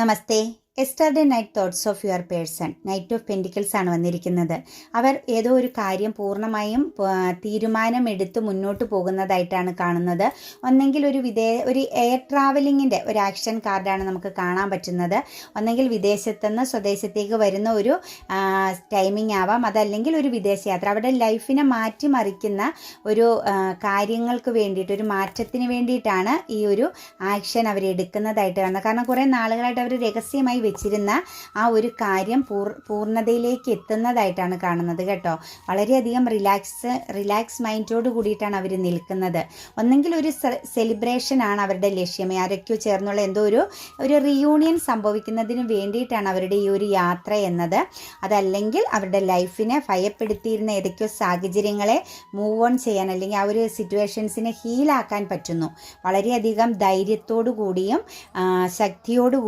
Namaste. Yesterday night thoughts of your person, knight of pentacles ആണ് വന്നിരിക്കുന്നത്. അവർ ഏതോ ഒരു കാര്യം പൂർണ്ണമായും തീരുമാനമെടുത്ത് മുന്നോട്ട് പോകുന്നതായിട്ടാണ് കാണുന്നത്. ഒന്നെങ്കിൽ ഒരു എയർ ട്രാവലിങ്ങിൻ്റെ ഒരു ആക്ഷൻ കാർഡാണ് നമുക്ക് കാണാൻ പറ്റുന്നത്. ഒന്നെങ്കിൽ വിദേശത്തുനിന്ന് സ്വദേശത്തേക്ക് വരുന്ന ഒരു ടൈമിംഗ് ആവാം, അതല്ലെങ്കിൽ ഒരു വിദേശയാത്ര. അവരുടെ ലൈഫിനെ മാറ്റിമറിക്കുന്ന ഒരു കാര്യങ്ങൾക്ക് വേണ്ടിയിട്ട്, ഒരു മാറ്റത്തിന് വേണ്ടിയിട്ടാണ് ഈ ഒരു ആക്ഷൻ അവരെടുക്കുന്നതായിട്ട് കാണുന്നത്. കാരണം കുറേ നാളുകളായിട്ട് അവർ രഹസ്യമായി വെച്ചിരുന്ന ആ ഒരു കാര്യം പൂർണ്ണതയിലേക്ക് എത്തുന്നതായിട്ടാണ് കാണുന്നത് കേട്ടോ. വളരെയധികം റിലാക്സ് മൈൻഡോട് കൂടിയിട്ടാണ് അവർ നിൽക്കുന്നത്. ഒന്നെങ്കിൽ ഒരു സെലിബ്രേഷൻ ആണ് അവരുടെ ലക്ഷ്യം, ആരൊക്കെയോ ചേർന്നുള്ള എന്തോ ഒരു റിയൂണിയൻ സംഭവിക്കുന്നതിന് വേണ്ടിയിട്ടാണ് അവരുടെ ഈ ഒരു യാത്ര എന്നത്. അതല്ലെങ്കിൽ അവരുടെ ലൈഫിനെ ഭയപ്പെടുത്തിയിരുന്ന ഏതൊക്കെയോ സാഹചര്യങ്ങളെ മൂവ് ഓൺ ചെയ്യാൻ, അല്ലെങ്കിൽ ആ ഒരു സിറ്റുവേഷൻസിനെ ഹീലാക്കാൻ പറ്റുന്നു. വളരെയധികം ധൈര്യത്തോടു കൂടിയും ശക്തിയോടു